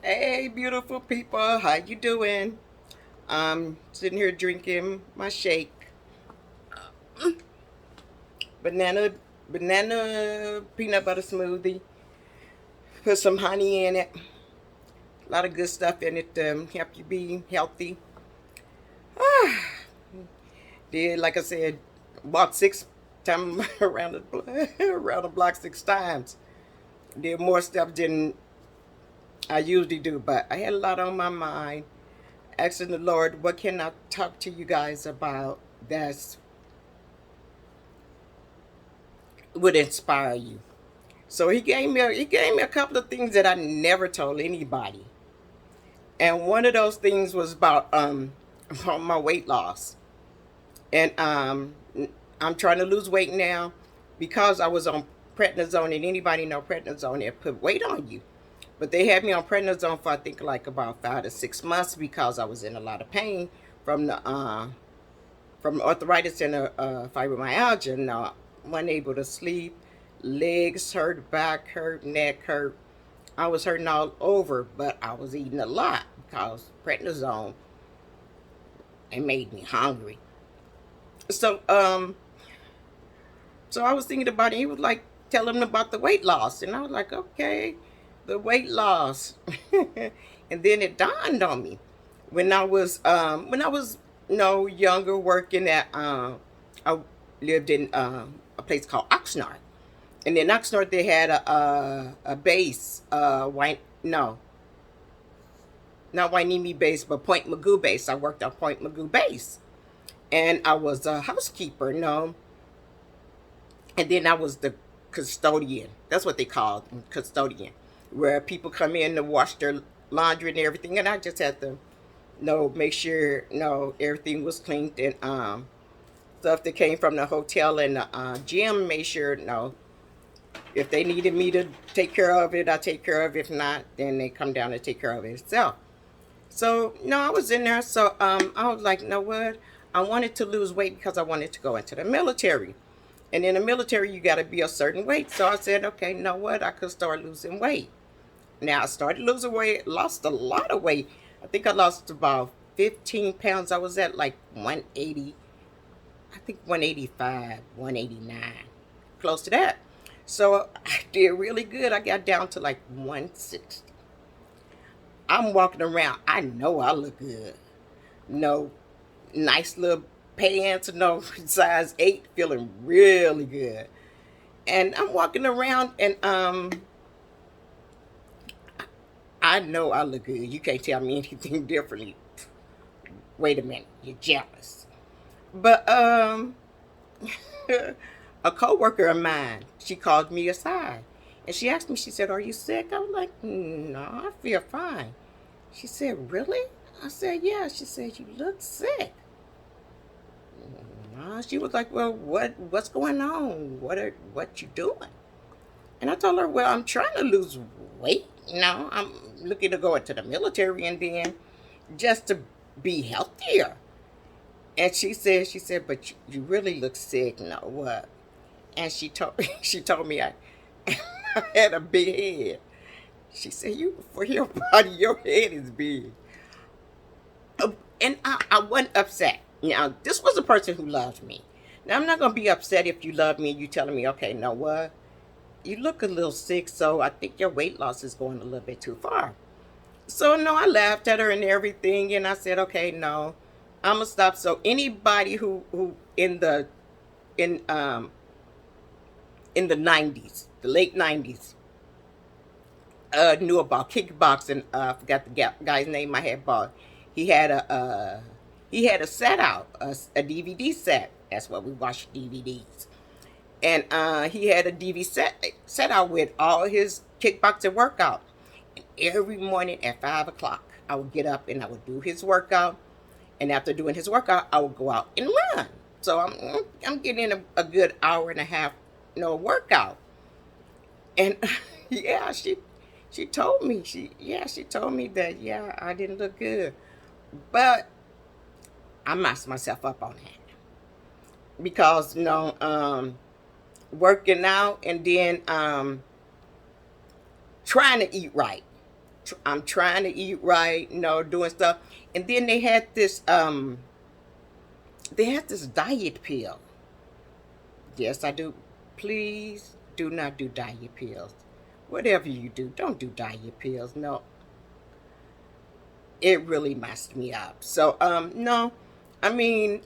Hey, beautiful people, how you doing? I'm sitting here drinking my shake, banana, banana peanut butter smoothie. Put some honey in it. A lot of good stuff in it to help you be healthy. Did like I said, walked 6 times around around the block 6 times. Did more stuff than I usually do, but I had a lot on my mind. Asking the Lord, what can I talk to you guys about that's would inspire you. So he gave me a couple of things that I never told anybody, and one of those things was about about my weight loss, and I'm trying to lose weight now because I was on prednisone, and anybody know prednisone, it put weight on you. But they had me on prednisone for I think like about 5 to 6 months because I was in a lot of pain from the from arthritis and fibromyalgia. And wasn't able to sleep, legs hurt, back hurt, neck hurt. I was hurting all over, but I was eating a lot because prednisone it made me hungry. So so I was thinking about it. He was like telling me about the weight loss, and I was like, okay, the weight loss. And then it dawned on me when I was younger, working at I lived in a place called Oxnard, and in Oxnard they had a base, no, not Wainimi base, but Point Magoo base. I worked on Point Magoo base, and I was a housekeeper, no, and then I was the custodian. That's what they called custodian, where people come in to wash their laundry and everything, and I just had to make sure everything was cleaned, and stuff that came from the hotel and the gym, made sure if they needed me to take care of it, I take care of it. If not, then they come down and take care of it itself. So no, I was in there. So I was like, you know what? I wanted to lose weight because I wanted to go into the military. And in the military, you got to be a certain weight. So I said, okay, you know what? I could start losing weight. Now I started losing weight, lost a lot of weight. I think I lost about 15 pounds. I was at like 180, I think 185, 189, close to that. So I did really good. I got down to like 160. I'm walking around. I know I look good. No nice little pants, no size 8, feeling really good. And I'm walking around, and I know I look good. You can't tell me anything differently. Wait a minute, you're jealous. But a coworker of mine, she called me aside, and she asked me. She said, "Are you sick?" I was like, "No, I feel fine." She said, "Really?" I said, "Yeah." She said, "You look sick." She was like, "Well, what's going on? What you doing?" And I told her, "Well, I'm trying to lose weight. I'm looking to go into the military, and then just to be healthier." And she said, "But you really look sick. No, what?" And she told me I had a big head. She said, "You for your body, your head is big." And I wasn't upset. Now, this was a person who loved me. Now, I'm not gonna be upset if you love me and you telling me, okay, know what? You look a little sick, so I think your weight loss is going a little bit too far. So no, I laughed at her and everything, and I said, okay, no, I'm gonna stop. So anybody who in in the '90s, the late '90s, knew about kickboxing. I forgot the guy's name I had bought. He had a set out, a DVD set. That's what we watched DVDs. And he had a DVD set out with all his kickboxing workout. And every morning at 5 o'clock, I would get up and I would do his workout. And after doing his workout, I would go out and run. So I'm getting a good hour and a half, workout. And yeah, she told me she told me that I didn't look good, but I messed myself up on that because working out and then trying to eat right. I'm trying to eat right, doing stuff. And then they had this diet pill. Yes, I do. Please do not do diet pills. Whatever you do, don't do diet pills. No, it really messed me up. So, no, I mean,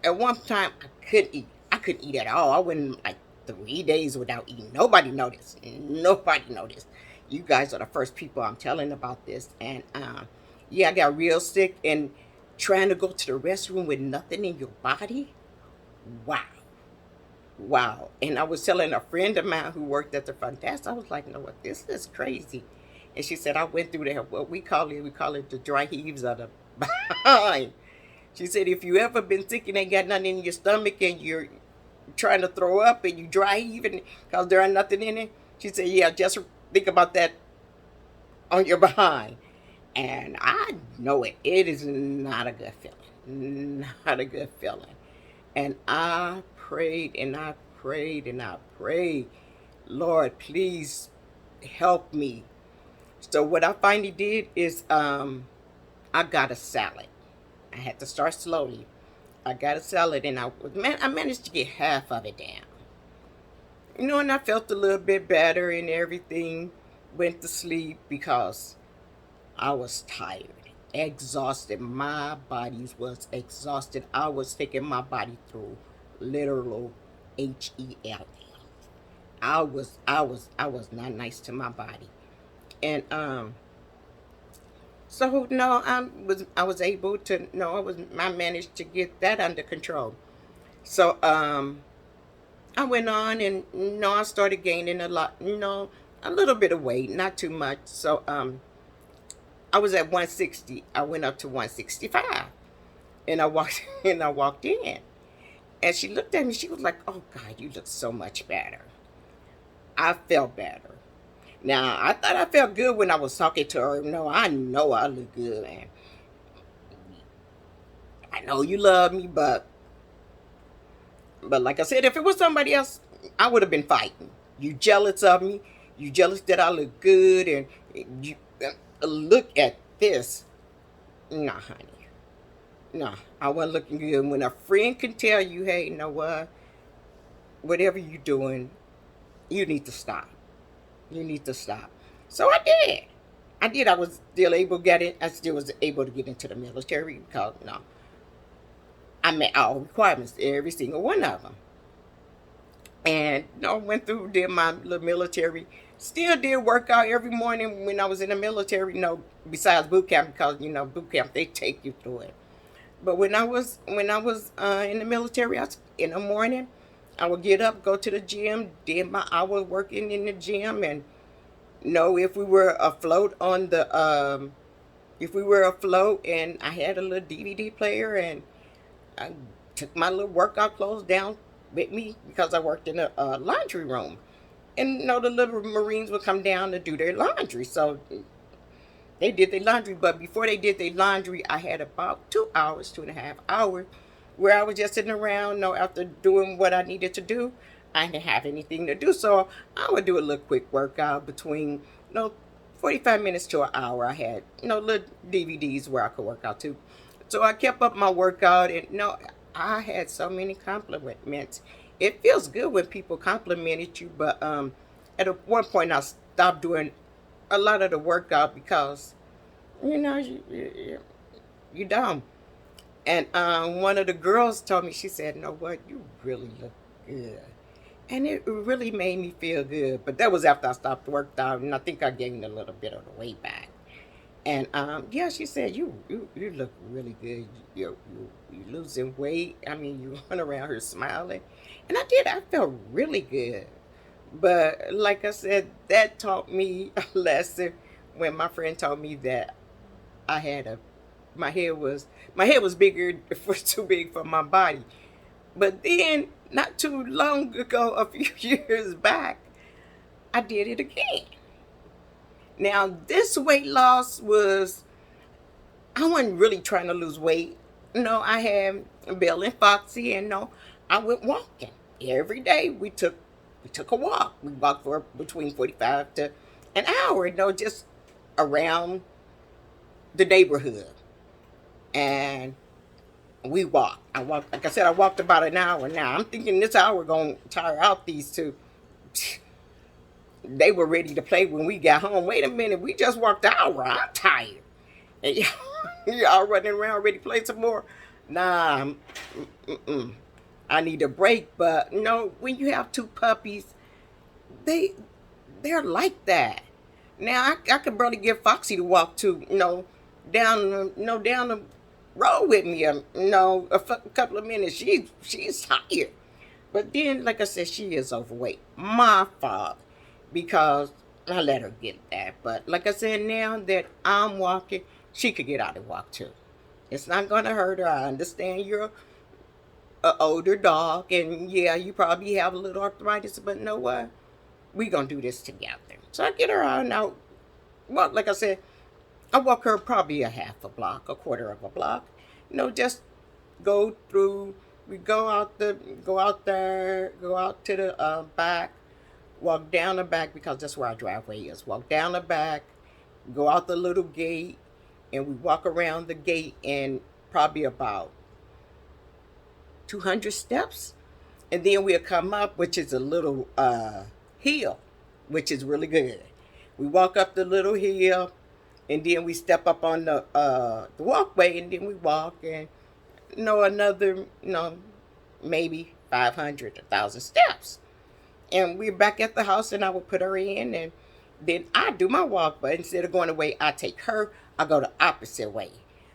at one time I couldn't eat. I couldn't eat at all. I went like 3 days without eating. Nobody noticed. Nobody noticed. You guys are the first people I'm telling about this. And yeah, I got real sick and trying to go to the restroom with nothing in your body. Wow. Wow. And I was telling a friend of mine who worked at the front desk, I was like, no, what, this is crazy. And she said, I went through that, what we call it the dry heaves of the behind. She said, if you ever been sick and ain't got nothing in your stomach and you're trying to throw up and you dry heaving because there ain't nothing in it, she said, yeah, just think about that on your behind. And I know it. It is not a good feeling. Not a good feeling. And I prayed and I prayed and I prayed, Lord, please help me. So what I finally did is I got a salad. I had to start slowly. I got a salad and I managed to get half of it down. And I felt a little bit better and everything. Went to sleep because I was tired, exhausted. My body was exhausted. I was taking my body through literal HELL. I was not nice to my body. And so no, I was able to no, I managed to get that under control. So I went on and I started gaining a lot, a little bit of weight, not too much. So I was at 160. I went up to 165. And I walked and I walked in. And she looked at me, she was like, "Oh God, you look so much better." I felt better. Now I thought I felt good when I was talking to her. No, I know I look good, and I know you love me, but like I said, if it was somebody else, I would have been fighting. You jealous of me? You jealous that I look good? And you look at this. Nah, honey. Nah, I wasn't looking good. When a friend can tell you, hey, you know what? Whatever you're doing, you need to stop. You need to stop. So I did. I did. I was still able to get it. I still was able to get into the military because I met all requirements, every single one of them. And went through, did my little military. Still did work out every morning when I was in the military. Besides boot camp, because boot camp they take you through it. But when I was in the military, in the morning, I would get up, go to the gym, did my hour working in the gym, and if we were afloat if we were afloat, and I had a little DVD player, and I took my little workout clothes down with me because I worked in a laundry room. And the little Marines would come down to do their laundry. So they did their laundry. But before they did their laundry, I had about 2 hours, 2.5 hours, where I was just sitting around, after doing what I needed to do. I didn't have anything to do. So I would do a little quick workout between, 45 minutes to an hour. I had, little DVDs where I could work out too. So I kept up my workout, and I had so many compliments. It feels good when people complimented you, but one point I stopped doing a lot of the workout because you dumb. And one of the girls told me, she said, "You know what? You really look good." And it really made me feel good. But that was after I stopped working out, and I think I gained a little bit of the weight back. And yeah, she said, you look really good. You losing weight. I mean, you run around here smiling, and I did. I felt really good. But like I said, that taught me a lesson when my friend told me that I had a my head was bigger was too big for my body. But then, not too long ago, a few years back, I did it again. Now, this weight loss was, I wasn't really trying to lose weight. I had Bill and Foxy, and I went walking every day. We took a walk. We walked for between 45 to an hour. Just around the neighborhood, and we walked. I walked, like I said, I walked about an hour. Now I'm thinking this hour gonna tire out these two. They were ready to play when we got home. Wait a minute, we just walked an hour. I'm tired. And y'all running around ready to play some more. Nah, mm-mm. I need a break. But no, when you have two puppies, they they're like that. Now I could barely get Foxy to walk to down the road with me. Couple of minutes. She's tired. But then, like I said, she is overweight. My fault, because I let her get that. But like I said, now that I'm walking, she could get out and walk too. It's not gonna hurt her. I understand you're an older dog, and yeah, you probably have a little arthritis, but you know what? We gonna do this together. So I get her out and out. Well, like I said, I walk her probably a half a block, a quarter of a block. Just go through. We go out there, go out to the back, walk down the back because that's where our driveway is. Walk down the back, go out the little gate, and we walk around the gate in probably about 200 steps, and then we'll come up, which is a little hill, which is really good. We walk up the little hill, and then we step up on the walkway, and then we walk, and another maybe 500, 1,000 steps, and we're back at the house, and I will put her in, and then I do my walk, but instead of going the way I take her, I go the opposite way.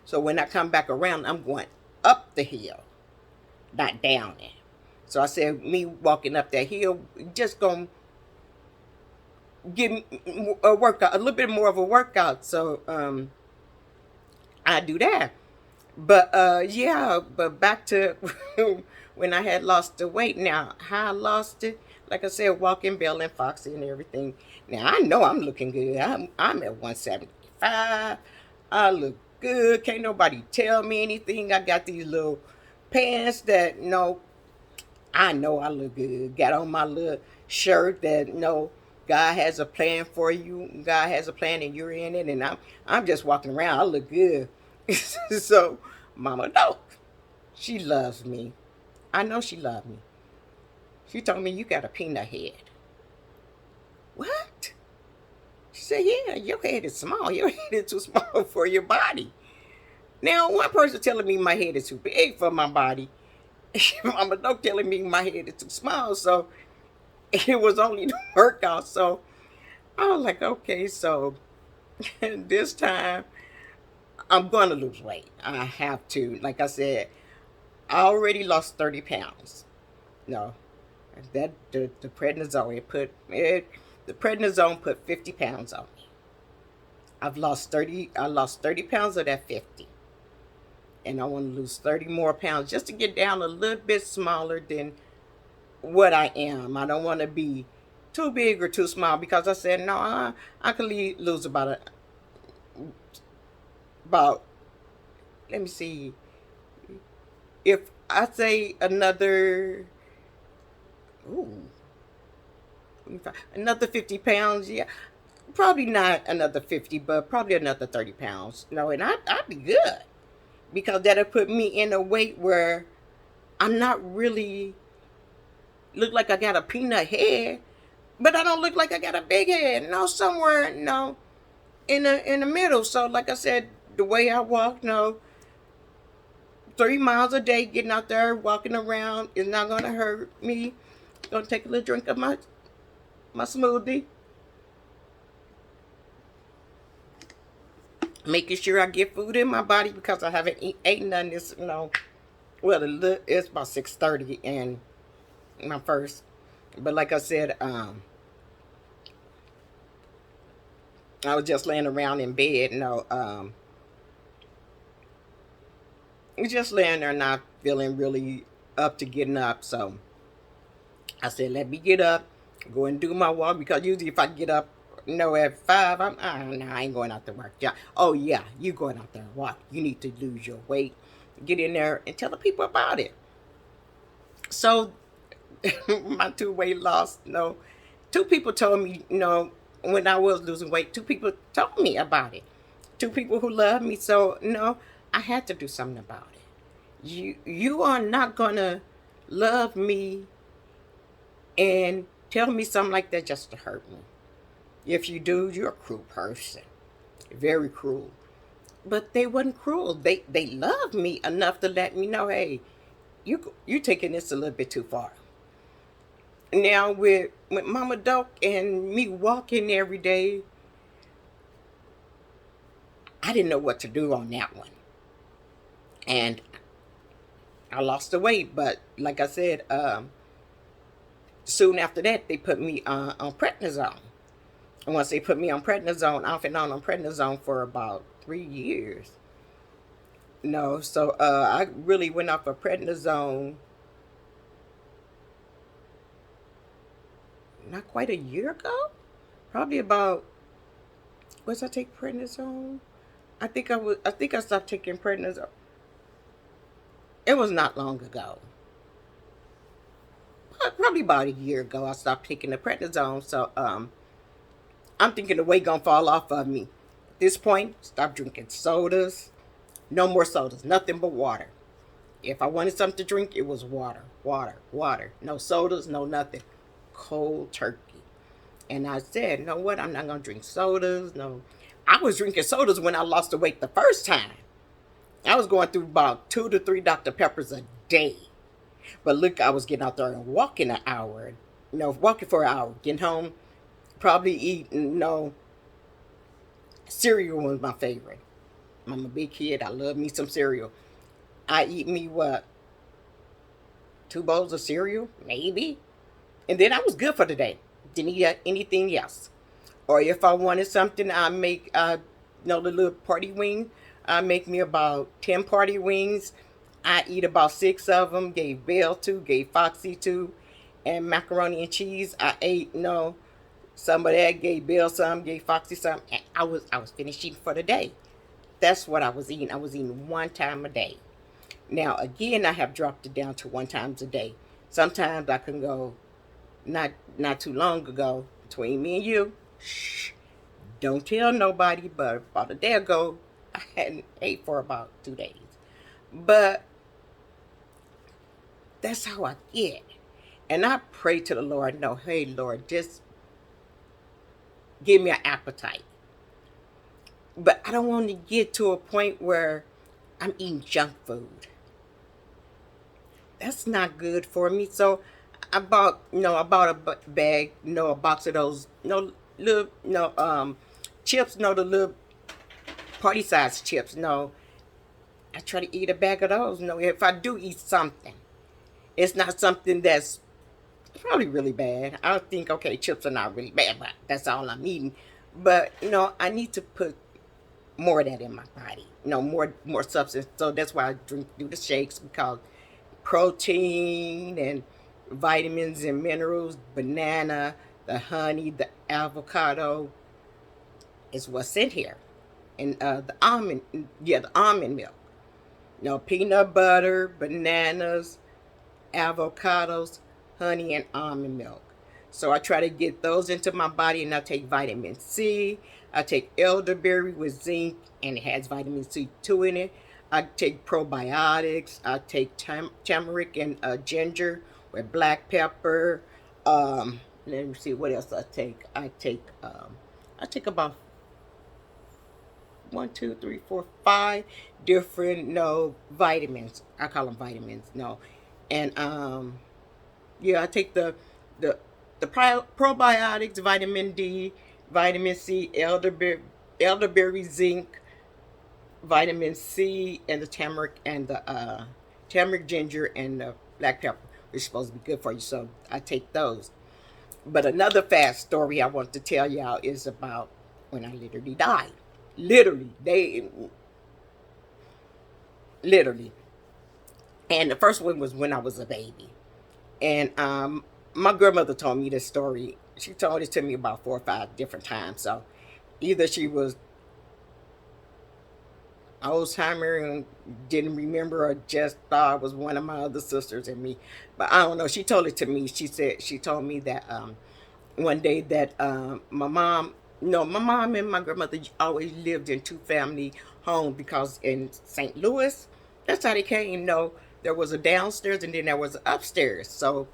So when I come back around, I'm going up the hill, not down it. So I said, me walking up that hill, just gonna give a workout, a little bit more of a workout. So I do that. But yeah, but back to when I had lost the weight. Now, how I lost it, like I said, walking Bell and Foxy and everything. Now I know I'm looking good. I'm at 175. I look good. Can't nobody tell me anything. I got these little pants that I know I look good. Got on my little shirt that God has a plan for you. God has a plan and you're in it. And I'm just walking around. I look good. So Mama no. She loves me. I know she loves me. She told me, you got a peanut head. What? She said, yeah, your head is small. Your head is too small for your body. Now, one person telling me my head is too big for my body. Mama no telling me my head is too small. So it was only the workout. So I was like, okay, so this time I'm going to lose weight. I have to. Like I said, I already lost 30 pounds. No, that the prednisone the prednisone put 50 pounds on me. I lost 30 pounds of that 50. And I want to lose 30 more pounds just to get down a little bit smaller than what I am. I don't want to be too big or too small, because I said, no, I could lose about, let me see, if I say another, another 50 pounds, yeah, probably not another 50, but probably another 30 pounds. And I'd be good, because that'll put me in a weight where I'm not really look like I got a peanut head, but I don't look like I got a big head. Somewhere, in the middle. So like I said, the way I walk, 3 miles a day, getting out there, walking around is not gonna hurt me. Gonna take a little drink of my smoothie. Making sure I get food in my body, because I haven't eaten none this, well, it's about 6:30 and my first. But like I said, I was just laying around in bed, just laying there, not feeling really up to getting up. So I said, let me get up, go and do my walk, because usually if I get up, at 5, I ain't going out to work. Yeah. Oh yeah, you going out there and walk. You need to lose your weight. Get in there and tell the people about it. So my 2 weight loss, 2 people told me, when I was losing weight. Two people told me about it. Two people who love me. So no, I had to do something about it. You are not gonna love me and tell me something like that just to hurt me. If you do, you're a cruel person. Very cruel. But they wasn't cruel. They loved me enough to let me know, hey, you taking this a little bit too far. Now with Mama Doc and me walking every day, I didn't know what to do on that one. And I lost the weight, but like I said, soon after that they put me on prednisone. And once they put me on prednisone, off and on prednisone for about 3 years. No, so I really went off of prednisone not quite a year ago. Probably about, was I take prednisone? I think I stopped taking prednisone. It was not long ago. Probably about a year ago I stopped taking the prednisone. So I'm thinking the weight gonna fall off of me. At this point, stop drinking sodas. No more sodas, nothing but water. If I wanted something to drink, it was water, water, water. No sodas, no nothing. Cold turkey. And I said, you know what? I'm not gonna drink sodas. No, I was drinking sodas when I lost the weight the first time. I was going through about 2 to 3 Dr. Peppers a day. But look, I was getting out there and walking an hour. Walking for an hour. Getting home, probably eating, cereal was my favorite. I'm a big kid. I love me some cereal. I eat me what? 2 bowls of cereal? Maybe. And then I was good for the day. Didn't eat anything else. Or if I wanted something, I make, the little party wing. I make me about 10 party wings. I eat about 6 of them. Gave Belle 2, gave Foxy 2, and macaroni and cheese. I ate, some of that. Gave Belle some, gave Foxy some. And I was finishing for the day. That's what I was eating. I was eating 1 time a day. Now again, I have dropped it down to 1 time a day. Sometimes I can go, not too long ago, between me and you, shh, don't tell nobody, but about a day ago, I hadn't ate for about 2 days. But that's how I get. And I pray to the Lord, no, hey, Lord, just give me an appetite. But I don't want to get to a point where I'm eating junk food. That's not good for me. So I bought a bag, a box of those, little, chips, the little party size chips. No, I try to eat a bag of those. No, if I do eat something, it's not something that's probably really bad. I think, okay, chips are not really bad, but that's all I'm eating. But I need to put more of that in my body. More substance. So that's why I do the shakes, because protein and vitamins and minerals, banana, the honey, the avocado is what's in here, and the almond milk. Peanut butter, bananas, avocados, honey, and almond milk. So I try to get those into my body, and I take vitamin C. I take elderberry with zinc, and it has vitamin C2 in it. I take probiotics. I take turmeric and ginger with black pepper. Let me see what else I take. I take about 1, 2, 3, 4, 5 different vitamins. I call them vitamins. No, and yeah, I take the probiotics, vitamin D, vitamin C, elderberry, zinc, vitamin C, and the turmeric, ginger, and the black pepper, which is supposed to be good for you. So I take those. But another fast story I want to tell y'all is about when I literally died. Literally. And the first one was when I was a baby. And my grandmother told me this story. She told it to me about 4 or 5 different times. So either she was Alzheimer and didn't remember, or just thought it was one of my other sisters and me. But I don't know. She told it to me. She told me that one day that my mom, no, my mom and my grandmother always lived in two family homes because in St. Louis, that's how they came. No, there was a downstairs and then there was an upstairs. So,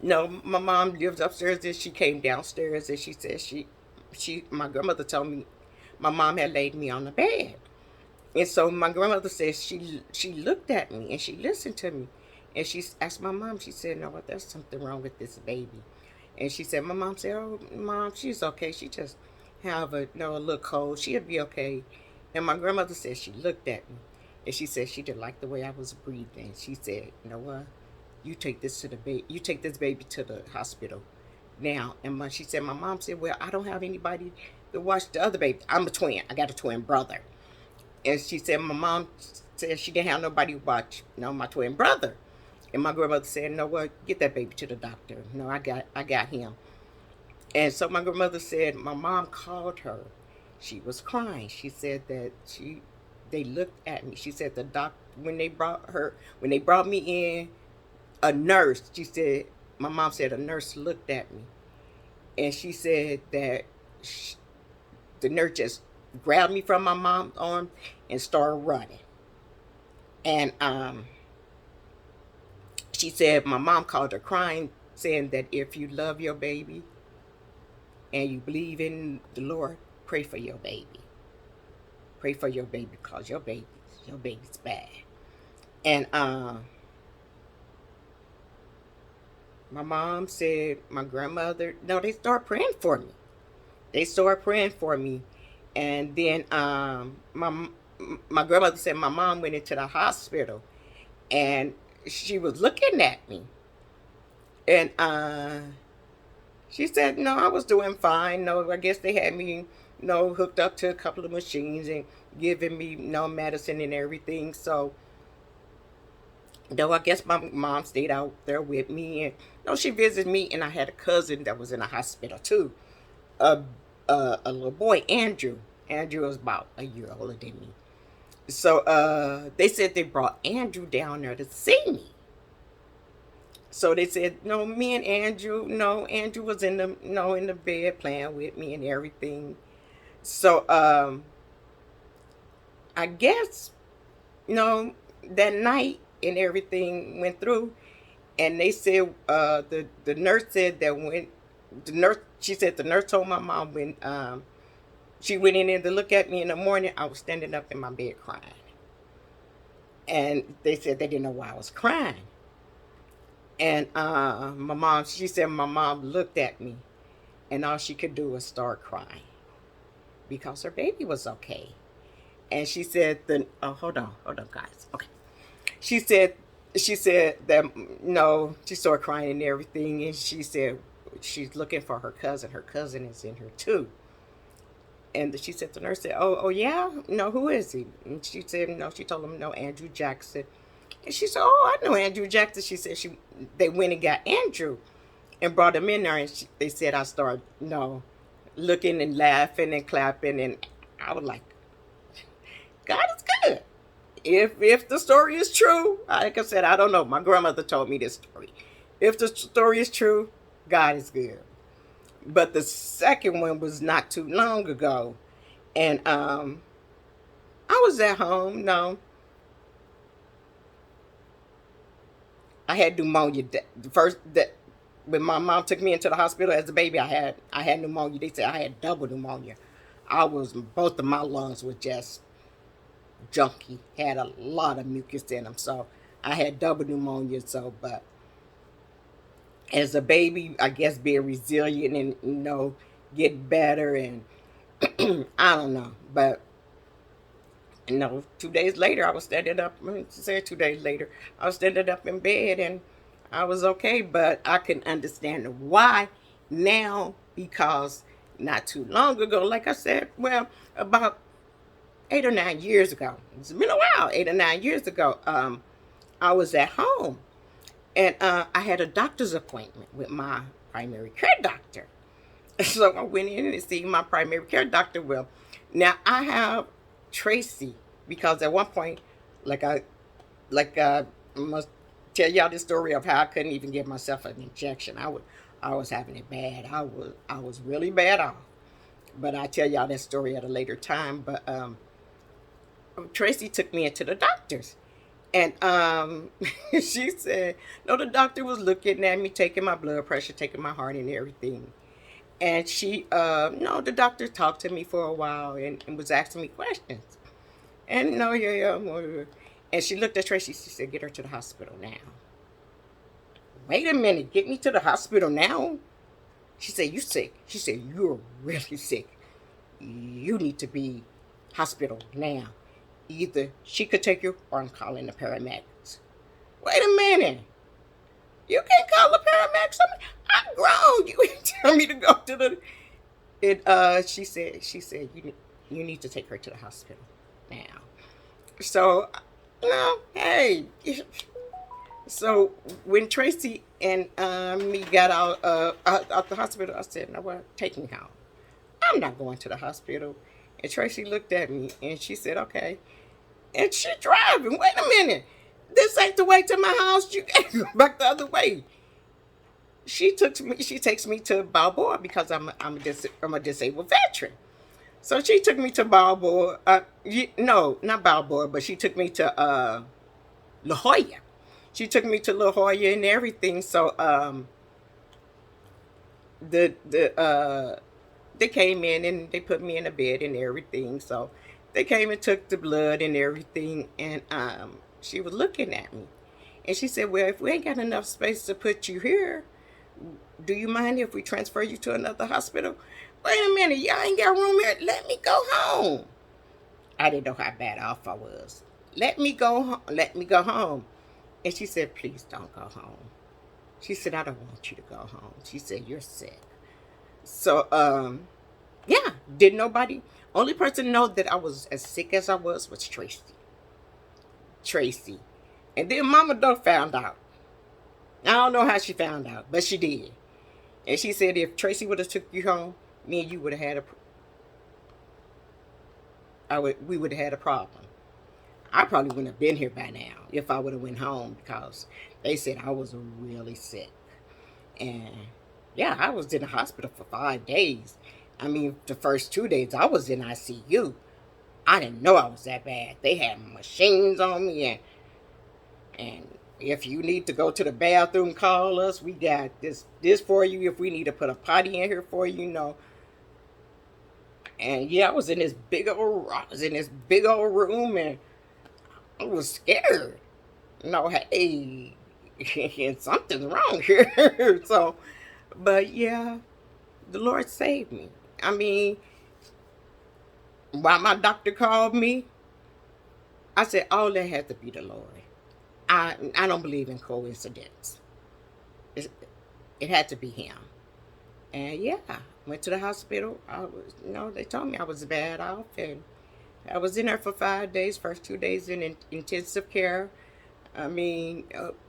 no, my mom lived upstairs and she came downstairs and she said my grandmother told me my mom had laid me on the bed. And so my grandmother says she looked at me and she listened to me, and she asked my mom. She said, "No, what? There's something wrong with this baby." And she said, my mom said, "Oh, mom, she's okay. She just have a little cold. She'll be okay." And my grandmother said she looked at me, and she said she didn't like the way I was breathing. She said, "You know what? You take this to the baby. You take this baby to the hospital now." And she said, my mom said, "Well, I don't have anybody to watch the other baby. I'm a twin. I got a twin brother." And she said my mom said she didn't have nobody watch, my twin brother. And my grandmother said, "No, what? Get that baby to the doctor. No, I got him." And so my grandmother said my mom called her. She was crying. She said that they looked at me. She said the doc when they brought me in, a nurse. She said my mom said a nurse looked at me, and she said that the nurse just grabbed me from my mom's arm and started running. And she said my mom called her crying, saying that if you love your baby and you believe in the Lord, pray for your baby. Pray for your baby because your baby's bad. And my mom said my grandmother, no, they started praying for me. They started praying for me. And then my grandmother said my mom went into the hospital and she was looking at me. And she said, "No, I was doing fine. No, I guess they had me, hooked up to a couple of machines and giving me, medicine and everything." So, I guess my mom stayed out there with me. And, she visited me. And I had a cousin that was in a hospital, too. A, a little boy, Andrew. Andrew was about a year older than me. So, they said they brought Andrew down there to see me. So they said, no, me and Andrew, no, Andrew was in the, in the bed playing with me and everything. So, I guess, that night and everything went through, and they said, the nurse said that when she said the nurse told my mom when, she went in there to look at me in the morning, I was standing up in my bed crying. And they said they didn't know why I was crying. And she said my mom looked at me and all she could do was start crying because her baby was okay. And she said, hold on, guys. Okay. She said, that, she started crying and everything. And she said, she's looking for her cousin. Her cousin is in here too. And she said, the nurse said, oh yeah? No, who is he? And she said, no, she told him, no, Andrew Jackson. And she said, oh, I know Andrew Jackson. She said they went and got Andrew and brought him in there. And they said I started, looking and laughing and clapping. And I was like, God is good. If the story is true, like I said, I don't know. My grandmother told me this story. If the story is true, God is good. But the second one was not too long ago. And I was at home. No, I had pneumonia. The first that when my mom took me into the hospital as a baby, I had pneumonia. They said I had double pneumonia. Both of my lungs were just junky. Had a lot of mucus in them, so I had double pneumonia. So, but as a baby, I guess being resilient and get better and I don't know, but 2 days later, I was standing up. Say 2 days later, I was standing up in bed and I was okay. But I can understand why now because not too long ago, like I said, well, about 8 or 9 years ago. It's been a while. 8 or 9 years ago, I was at home and I had a doctor's appointment with my primary care doctor. So I went in and see my primary care doctor. Well, now I have Tracy because at one point, like I must tell y'all the story of how I couldn't even give myself an injection. I was having it bad. I was really bad off. But I tell y'all that story at a later time. But Tracy took me into the doctor's, and she said, no, the doctor was looking at me, taking my blood pressure, taking my heart and everything. And she, no, the doctor talked to me for a while and was asking me questions. And no, yeah. And she looked at Tracy. She said, get her to the hospital now. Wait a minute, get me to the hospital now? She said, you sick. She said, you're really sick. You need to be hospital now. Either she could take you or I'm calling the paramedics. Wait a minute. You can't call the paramedics. I'm grown. You ain't tell me to go to the. She said, you need to take her to the hospital now. So, no, hey. So when Tracy and me got out the hospital, I said, no, what? Take me home. I'm not going to the hospital. And Tracy looked at me and she said, okay. And she driving. Wait a minute. This ain't the way to my house. You can't go back the other way. She takes me to Balboa because I'm a disabled veteran. So she took me to Balboa. No, not Balboa, but she took me to La Jolla. She took me to La Jolla and everything. So the they came in and they put me in a bed and everything. So they came and took the blood and everything, and she was looking at me, and she said, "Well, if we ain't got enough space to put you here, do you mind if we transfer you to another hospital?" Wait a minute, y'all ain't got room here. Let me go home. I didn't know how bad off I was. Let me go home. Let me go home. And she said, "Please don't go home." She said, "I don't want you to go home." She said, "You're sick." So yeah, did nobody. Only person know that I was as sick as I was Tracy. Tracy. And then Mama Doe found out. I don't know how she found out, but she did. And she said if Tracy would have took you home, me and you would have had we would have had a problem. I probably wouldn't have been here by now if I would have went home because they said I was really sick. And yeah, I was in the hospital for 5 days. I mean, the first 2 days I was in ICU. I didn't know I was that bad. They had machines on me, and if you need to go to the bathroom, call us. We got this for you. If we need to put a potty in here for you, And yeah, I was in this big old room, and I was scared. Hey, something's wrong here. So, but yeah, the Lord saved me. I mean, while my doctor called me, I said, "Oh, that had to be the Lord." I don't believe in coincidence. It, it had to be Him. And yeah, went to the hospital. They told me I was bad off, and I was in there for 5 days. First 2 days in intensive care. I mean,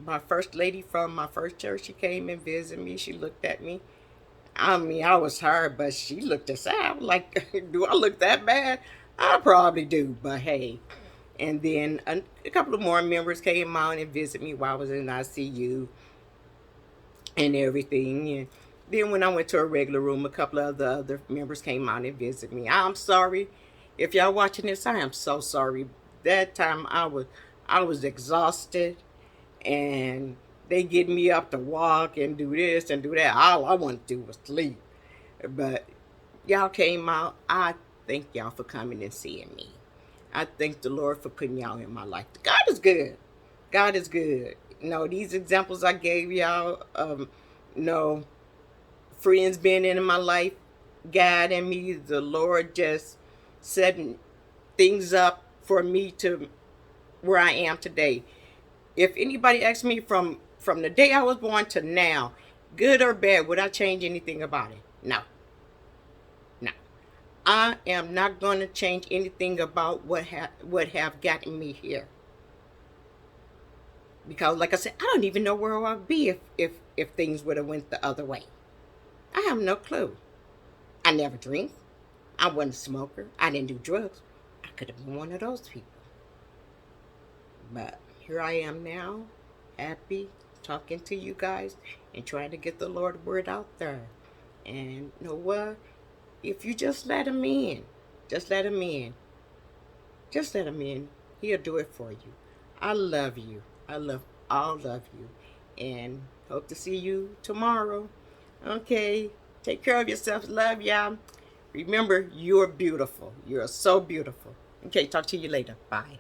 my first lady from my first church, she came and visited me. She looked at me. I mean, I was hurt, but she looked aside. I was like, do I look that bad? I probably do, but hey. And then a couple of more members came out and visited me while I was in ICU and everything. And then when I went to a regular room, a couple of the other members came out and visited me. I'm sorry. If y'all watching this, I am so sorry. That time I was exhausted, and they get me up to walk and do this and do that. All I wanted to do was sleep. But y'all came out. I thank y'all for coming and seeing me. I thank the Lord for putting y'all in my life. God is good. God is good. These examples I gave y'all, no friends being in my life, God and me, the Lord just setting things up for me to where I am today. If anybody asks me from the day I was born to now, good or bad, would I change anything about it? No. No. I am not going to change anything about what have gotten me here. Because like I said, I don't even know where I'd be if things would have went the other way. I have no clue. I never drink. I wasn't a smoker. I didn't do drugs. I could have been one of those people. But here I am now, happy, talking to you guys and trying to get the Lord word out there. And you know what? If you just let him in, just let him in. Just let him in. He'll do it for you. I love you. I love all of you. And hope to see you tomorrow. Okay. Take care of yourselves. Love y'all. Remember, you're beautiful. You're so beautiful. Okay, talk to you later. Bye.